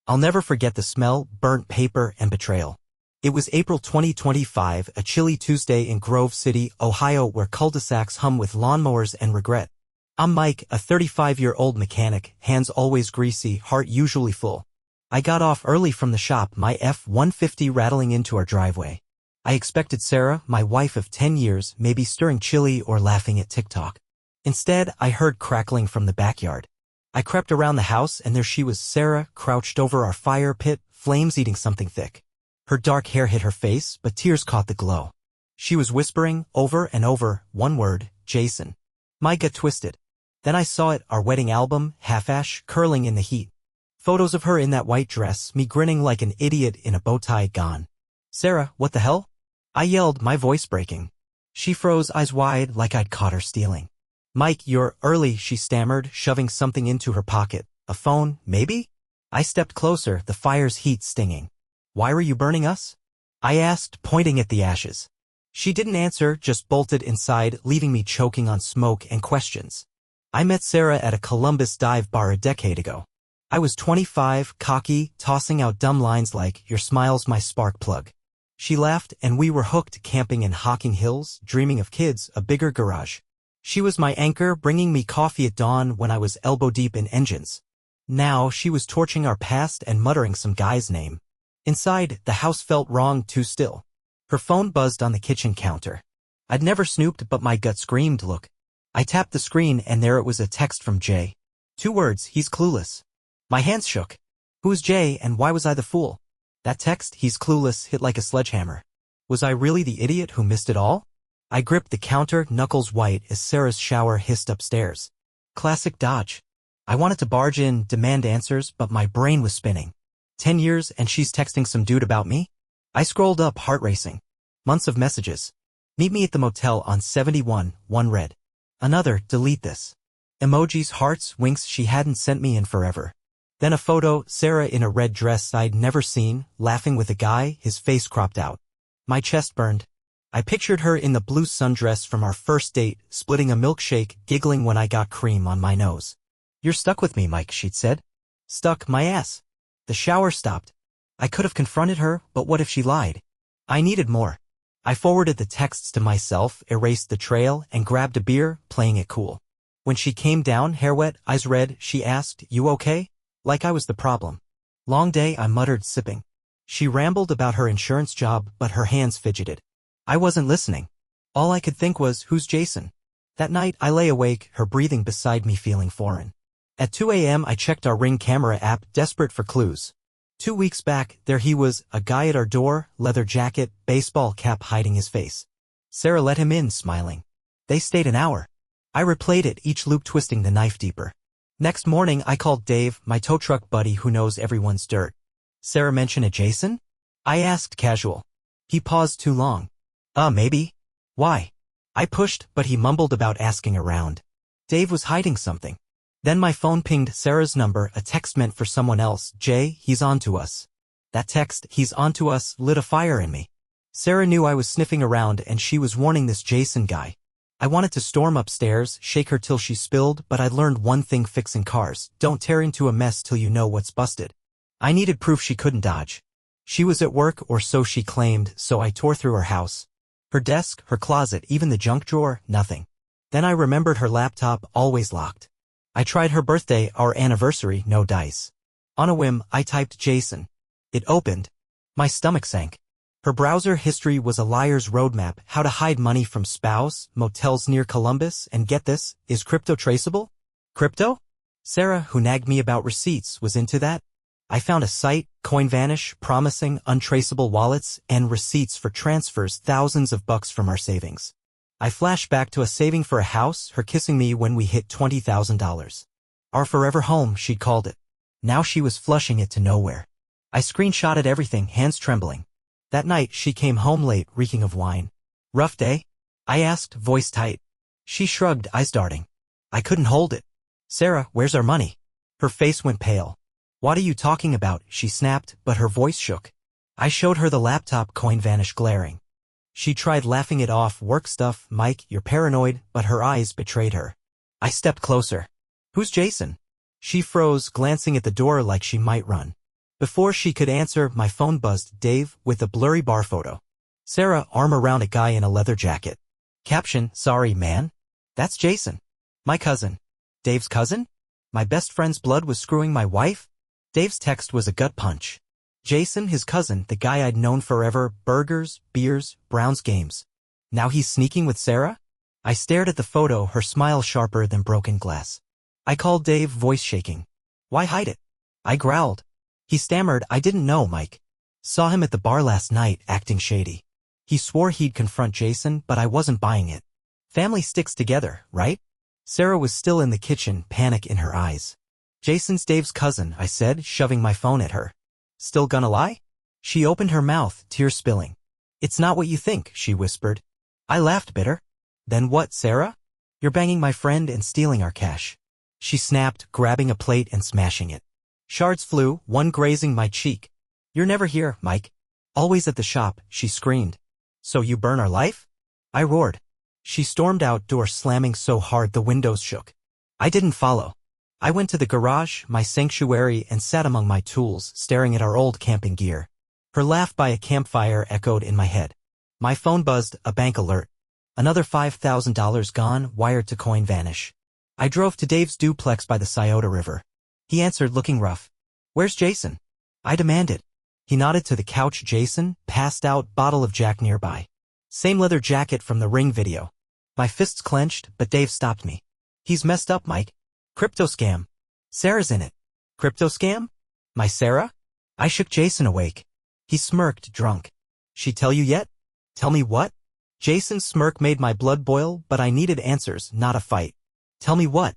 I'll never forget the smell, burnt paper, and betrayal. It was April 2025, a chilly Tuesday in Grove City, Ohio, where cul-de-sacs hum with lawnmowers and regret. I'm Mike, a 35-year-old mechanic, hands always greasy, heart usually full. I got off early from the shop, my F-150 rattling into our driveway. I expected Sarah, my wife of 10 years, maybe stirring chili or laughing at TikTok. Instead, I heard crackling from the backyard. I crept around the house and there she was, Sarah, crouched over our fire pit, flames eating something thick. Her dark hair hit her face, but tears caught the glow. She was whispering, over and over, one word, Jason. My gut twisted. Then I saw it, our wedding album, half-ash, curling in the heat. Photos of her in that white dress, me grinning like an idiot in a bow tie, gone. Sarah, what the hell? I yelled, my voice breaking. She froze, eyes wide, like I'd caught her stealing. Mike, you're early, she stammered, shoving something into her pocket. A phone, maybe? I stepped closer, the fire's heat stinging. Why were you burning us? I asked, pointing at the ashes. She didn't answer, just bolted inside, leaving me choking on smoke and questions. I met Sarah at a Columbus dive bar a decade ago. I was 25, cocky, tossing out dumb lines like, your smile's my spark plug. She laughed, and we were hooked, camping in Hocking Hills, dreaming of kids, a bigger garage. She was my anchor, bringing me coffee at dawn when I was elbow-deep in engines. Now she was torching our past and muttering some guy's name. Inside, the house felt wrong, too still. Her phone buzzed on the kitchen counter. I'd never snooped, but my gut screamed, look. I tapped the screen and there it was, a text from Jay. 2 words, he's clueless. My hands shook. Who's Jay and why was I the fool? That text, he's clueless, hit like a sledgehammer. Was I really the idiot who missed it all? I gripped the counter, knuckles white, as Sarah's shower hissed upstairs. Classic dodge. I wanted to barge in, demand answers, but my brain was spinning. 10 years and she's texting some dude about me? I scrolled up, heart racing. Months of messages. Meet me at the motel on 71, one read. Another, delete this. Emojis, hearts, winks she hadn't sent me in forever. Then a photo, Sarah in a red dress I'd never seen, laughing with a guy, his face cropped out. My chest burned. I pictured her in the blue sundress from our first date, splitting a milkshake, giggling when I got cream on my nose. You're stuck with me, Mike, she'd said. Stuck, my ass. The shower stopped. I could have confronted her, but what if she lied? I needed more. I forwarded the texts to myself, erased the trail, and grabbed a beer, playing it cool. When she came down, hair wet, eyes red, she asked, you okay? Like I was the problem. Long day, I muttered, sipping. She rambled about her insurance job, but her hands fidgeted. I wasn't listening. All I could think was, who's Jason? That night, I lay awake, her breathing beside me feeling foreign. At 2 a.m. I checked our Ring camera app, desperate for clues. 2 weeks back, there he was, a guy at our door, leather jacket, baseball cap hiding his face. Sarah let him in, smiling. They stayed an hour. I replayed it, each loop twisting the knife deeper. Next morning, I called Dave, my tow truck buddy who knows everyone's dirt. Sarah mentioned a Jason? I asked, casual. He paused too long. Maybe. Why? I pushed, but he mumbled about asking around. Dave was hiding something. Then my phone pinged Sarah's number, a text meant for someone else. Jay, he's on to us. That text, he's on to us, lit a fire in me. Sarah knew I was sniffing around and she was warning this Jason guy. I wanted to storm upstairs, shake her till she spilled, but I'd learned one thing fixing cars: don't tear into a mess till you know what's busted. I needed proof she couldn't dodge. She was at work, or so she claimed, so I tore through her house. Her desk, her closet, even the junk drawer, nothing. Then I remembered her laptop, always locked. I tried her birthday, our anniversary, no dice. On a whim, I typed Jason. It opened. My stomach sank. Her browser history was a liar's roadmap: how to hide money from spouse, motels near Columbus, and get this, is crypto traceable? Crypto? Sarah, who nagged me about receipts, was into that. I found a site, Coinvanish, promising untraceable wallets and receipts for transfers, thousands of bucks from our savings. I flashed back to us saving for a house, her kissing me when we hit $20,000. Our forever home, she'd called it. Now she was flushing it to nowhere. I screenshotted everything, hands trembling. That night, she came home late, reeking of wine. Rough day? I asked, voice tight. She shrugged, eyes darting. I couldn't hold it. Sarah, where's our money? Her face went pale. What are you talking about? She snapped, but her voice shook. I showed her the laptop, Coinvanish glaring. She tried laughing it off, work stuff, Mike, you're paranoid, but her eyes betrayed her. I stepped closer. Who's Jason? She froze, glancing at the door like she might run. Before she could answer, my phone buzzed. Dave, with a blurry bar photo. Sarah, arm around a guy in a leather jacket. Caption, sorry, man. That's Jason. My cousin. Dave's cousin? My best friend's blood was screwing my wife? Dave's text was a gut punch. Jason, his cousin, the guy I'd known forever, burgers, beers, Browns games. Now he's sneaking with Sarah? I stared at the photo, her smile sharper than broken glass. I called Dave, voice shaking. Why hide it? I growled. He stammered, I didn't know, Mike. Saw him at the bar last night, acting shady. He swore he'd confront Jason, but I wasn't buying it. Family sticks together, right? Sarah was still in the kitchen, panic in her eyes. Jason's Dave's cousin, I said, shoving my phone at her. Still gonna lie? She opened her mouth, tears spilling. It's not what you think, she whispered. I laughed bitter. Then what, Sarah? You're banging my friend and stealing our cash. She snapped, grabbing a plate and smashing it. Shards flew, one grazing my cheek. You're never here, Mike. Always at the shop, she screamed. So you burn our life? I roared. She stormed out, door slamming so hard the windows shook. I didn't follow. I went to the garage, my sanctuary, and sat among my tools, staring at our old camping gear. Her laugh by a campfire echoed in my head. My phone buzzed, a bank alert. Another $5,000 gone, wired to coin vanish. I drove to Dave's duplex by the Scioto River. He answered, looking rough. Where's Jason? I demanded. He nodded to the couch. Jason, passed out, bottle of Jack nearby. Same leather jacket from the Ring video. My fists clenched, but Dave stopped me. He's messed up, Mike. Crypto scam. Sarah's in it. Crypto scam? My Sarah? I shook Jason awake. He smirked, drunk. She tell you yet? Tell me what? Jason's smirk made my blood boil, but I needed answers, not a fight. Tell me what?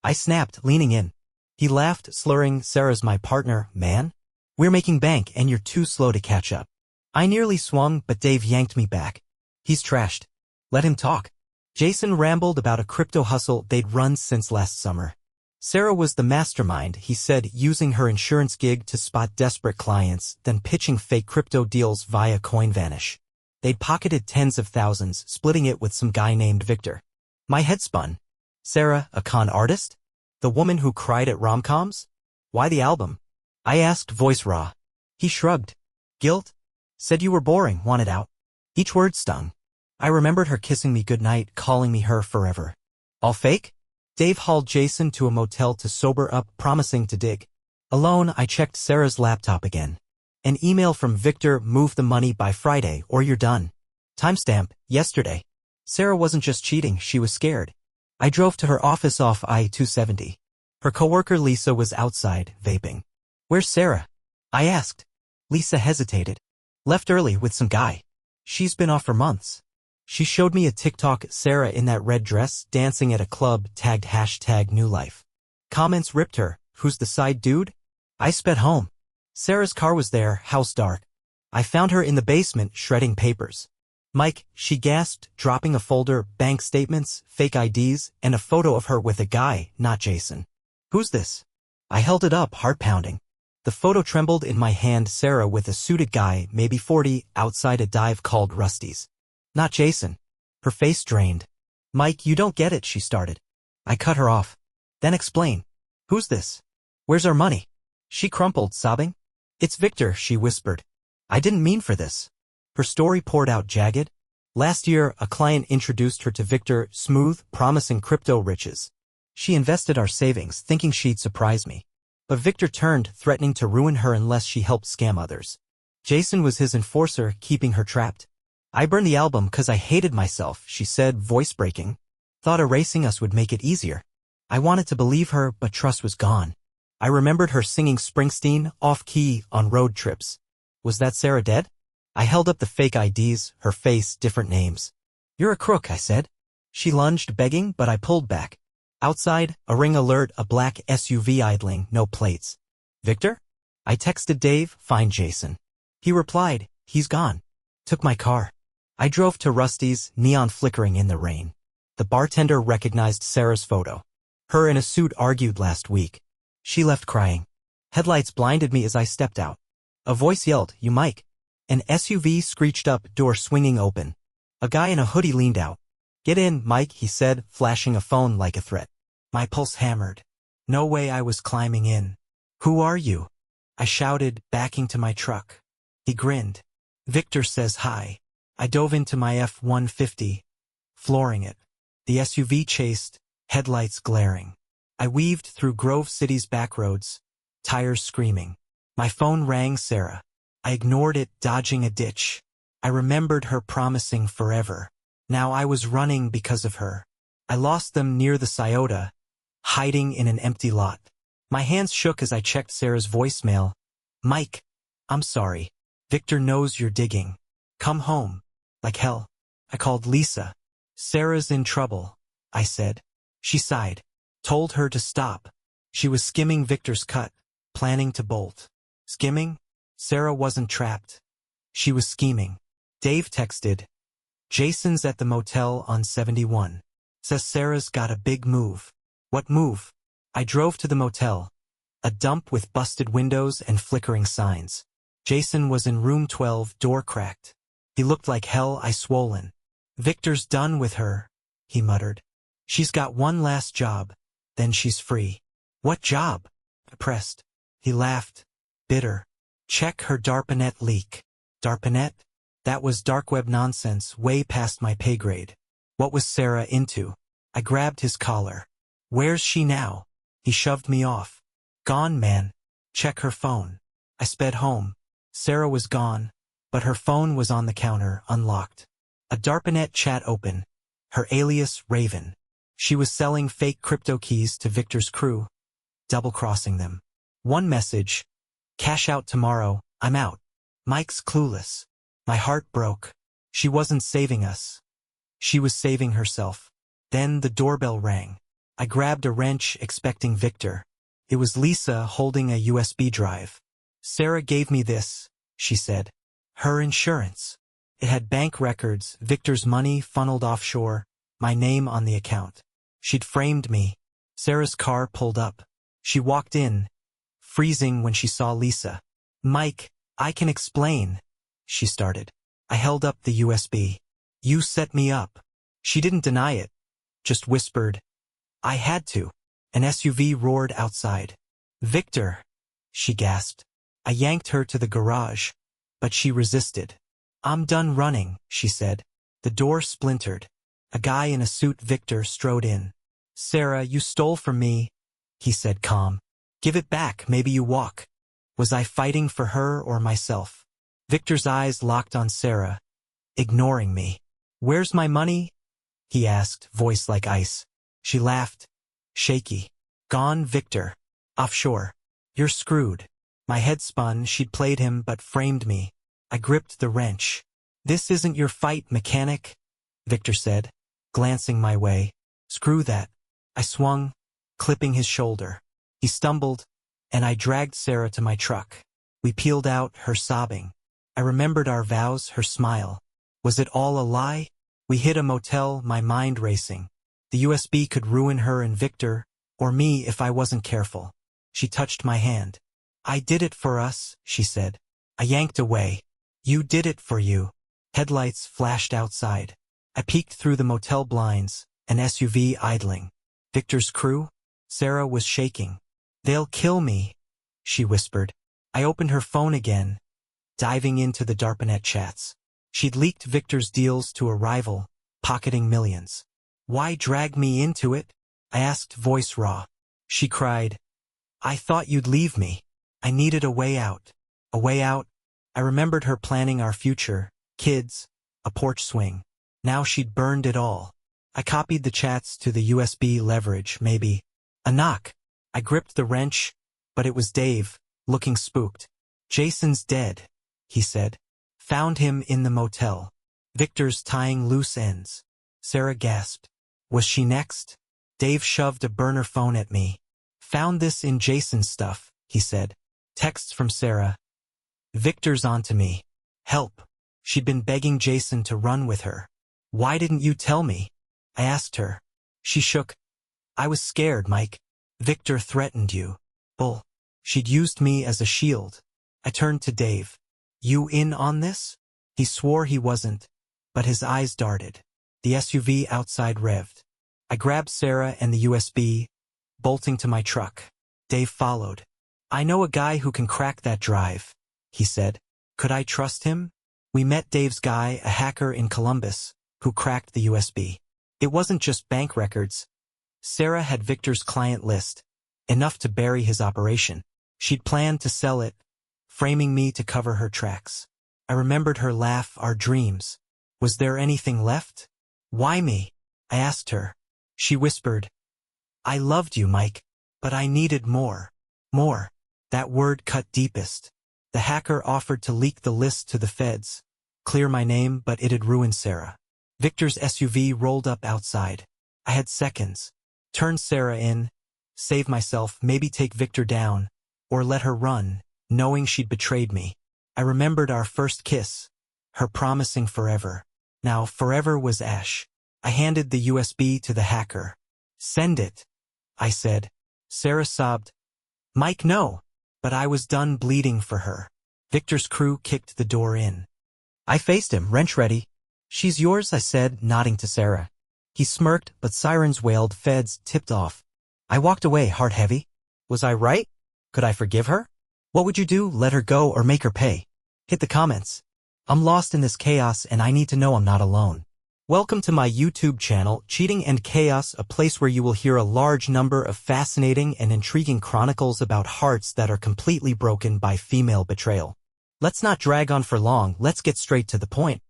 I snapped, leaning in. He laughed, slurring, Sarah's my partner, man. We're making bank and you're too slow to catch up. I nearly swung, but Dave yanked me back. He's trashed. Let him talk. Jason rambled about a crypto hustle they'd run since last summer. Sarah was the mastermind, he said, using her insurance gig to spot desperate clients, then pitching fake crypto deals via Coinvanish. They'd pocketed tens of thousands, splitting it with some guy named Victor. My head spun. Sarah, a con artist? The woman who cried at rom-coms? Why the album? I asked, voice raw. He shrugged. Guilt? Said you were boring, wanted out. Each word stung. I remembered her kissing me goodnight, calling me her forever. All fake? Dave hauled Jason to a motel to sober up, promising to dig. Alone, I checked Sarah's laptop again. An email from Victor, move the money by Friday or you're done. Timestamp, yesterday. Sarah wasn't just cheating, she was scared. I drove to her office off I-270. Her coworker Lisa was outside, vaping. Where's Sarah? I asked. Lisa hesitated. Left early with some guy. She's been off for months. She showed me a TikTok, Sarah in that red dress, dancing at a club, tagged #newlife. Comments ripped her, who's the side dude? I sped home. Sarah's car was there, house dark. I found her in the basement, shredding papers. Mike, she gasped, dropping a folder, bank statements, fake IDs, and a photo of her with a guy, not Jason. Who's this? I held it up, heart pounding. The photo trembled in my hand, Sarah with a suited guy, maybe 40, outside a dive called Rusty's. Not Jason. Her face drained. Mike, you don't get it, she started. I cut her off. Then explain. Who's this? Where's our money? She crumpled, sobbing. It's Victor, she whispered. I didn't mean for this. Her story poured out jagged. Last year, a client introduced her to Victor, smooth, promising crypto riches. She invested our savings, thinking she'd surprise me. But Victor turned, threatening to ruin her unless she helped scam others. Jason was his enforcer, keeping her trapped. I burned the album 'cause I hated myself, she said, voice breaking. Thought erasing us would make it easier. I wanted to believe her, but trust was gone. I remembered her singing Springsteen, off-key, on road trips. Was that Sarah dead? I held up the fake IDs, her face, different names. You're a crook, I said. She lunged, begging, but I pulled back. Outside, a ring alert, a black SUV idling, no plates. Victor? I texted Dave, find Jason. He replied, he's gone. Took my car. I drove to Rusty's, neon flickering in the rain. The bartender recognized Sarah's photo. Her in a suit argued last week. She left crying. Headlights blinded me as I stepped out. A voice yelled, you Mike. An SUV screeched up, door swinging open. A guy in a hoodie leaned out. Get in, Mike, he said, flashing a phone like a threat. My pulse hammered. No way I was climbing in. Who are you? I shouted, backing to my truck. He grinned. Victor says hi. I dove into my F-150, flooring it. The SUV chased, headlights glaring. I weaved through Grove City's backroads, tires screaming. My phone rang Sarah. I ignored it, dodging a ditch. I remembered her promising forever. Now I was running because of her. I lost them near the Scioto, hiding in an empty lot. My hands shook as I checked Sarah's voicemail. Mike, I'm sorry. Victor knows you're digging. Come home. Like hell. I called Lisa. Sarah's in trouble, I said. She sighed. Told her to stop. She was skimming Victor's cut, planning to bolt. Skimming? Sarah wasn't trapped. She was scheming. Dave texted. Jason's at the motel on 71. Says Sarah's got a big move. What move? I drove to the motel. A dump with busted windows and flickering signs. Jason was in room 12, door cracked. He looked like hell. I swollen. Victor's done with her, he muttered. She's got one last job, then she's free. What job? I pressed. He laughed, bitter. Check her DARPANET leak. DARPANET? That was dark web nonsense, way past my pay grade. What was Sarah into? I grabbed his collar. Where's she now? He shoved me off. Gone, man. Check her phone. I sped home. Sarah was gone, but her phone was on the counter, unlocked. A DARPANET chat open. Her alias, Raven. She was selling fake crypto keys to Victor's crew, double-crossing them. One message. Cash out tomorrow, I'm out. Mike's clueless. My heart broke. She wasn't saving us. She was saving herself. Then the doorbell rang. I grabbed a wrench, expecting Victor. It was Lisa holding a USB drive. Sarah gave me this, she said. Her insurance. It had bank records, Victor's money funneled offshore, my name on the account. She'd framed me. Sarah's car pulled up. She walked in, freezing when she saw Lisa. Mike, I can explain, she started. I held up the USB. You set me up. She didn't deny it, just whispered. I had to. An SUV roared outside. Victor, she gasped. I yanked her to the garage, but she resisted. I'm done running, she said. The door splintered. A guy in a suit, Victor, strode in. Sarah, you stole from me, he said calm. Give it back, maybe you walk. Was I fighting for her or myself? Victor's eyes locked on Sarah, ignoring me. Where's my money? He asked, voice like ice. She laughed, shaky. Gone, Victor. Offshore. You're screwed. My head spun. She'd played him but framed me. I gripped the wrench. This isn't your fight, mechanic, Victor said, glancing my way. Screw that. I swung, clipping his shoulder. He stumbled, and I dragged Sarah to my truck. We peeled out, her sobbing. I remembered our vows, her smile. Was it all a lie? We hit a motel, my mind racing. The USB could ruin her and Victor, or me if I wasn't careful. She touched my hand. I did it for us, she said. I yanked away. You did it for you. Headlights flashed outside. I peeked through the motel blinds, an SUV idling. Victor's crew? Sarah was shaking. They'll kill me, she whispered. I opened her phone again, diving into the DARPANET chats. She'd leaked Victor's deals to a rival, pocketing millions. Why drag me into it? I asked, voice raw. She cried. I thought you'd leave me. I needed a way out. A way out? I remembered her planning our future, kids, a porch swing. Now she'd burned it all. I copied the chats to the USB leverage, maybe. A knock. I gripped the wrench, but it was Dave, looking spooked. Jason's dead, he said. Found him in the motel. Victor's tying loose ends. Sarah gasped. Was she next? Dave shoved a burner phone at me. Found this in Jason's stuff, he said. Texts from Sarah. Victor's onto me. Help. She'd been begging Jason to run with her. Why didn't you tell me? I asked her. She shook. I was scared, Mike. Victor threatened you. Bull. She'd used me as a shield. I turned to Dave. You in on this? He swore he wasn't, but his eyes darted. The SUV outside revved. I grabbed Sarah and the USB, bolting to my truck. Dave followed. I know a guy who can crack that drive, he said. Could I trust him? We met Dave's guy, a hacker in Columbus, who cracked the USB. It wasn't just bank records. Sarah had Victor's client list, enough to bury his operation. She'd planned to sell it, framing me to cover her tracks. I remembered her laugh, our dreams. Was there anything left? Why me? I asked her. She whispered, I loved you, Mike, but I needed more. More. That word cut deepest. The hacker offered to leak the list to the feds, clear my name, but it'd ruin Sarah. Victor's SUV rolled up outside. I had seconds. Turn Sarah in, save myself, maybe take Victor down, or let her run, knowing she'd betrayed me. I remembered our first kiss, her promising forever. Now forever was ash. I handed the USB to the hacker. Send it, I said. Sarah sobbed. Mike, no. But I was done bleeding for her. Victor's crew kicked the door in. I faced him, wrench ready. She's yours, I said, nodding to Sarah. He smirked, but sirens wailed, feds tipped off. I walked away, heart heavy. Was I right? Could I forgive her? What would you do, let her go or make her pay? Hit the comments. I'm lost in this chaos and I need to know I'm not alone. Welcome to my YouTube channel, Cheating and Chaos, a place where you will hear a large number of fascinating and intriguing chronicles about hearts that are completely broken by female betrayal. Let's not drag on for long, let's get straight to the point.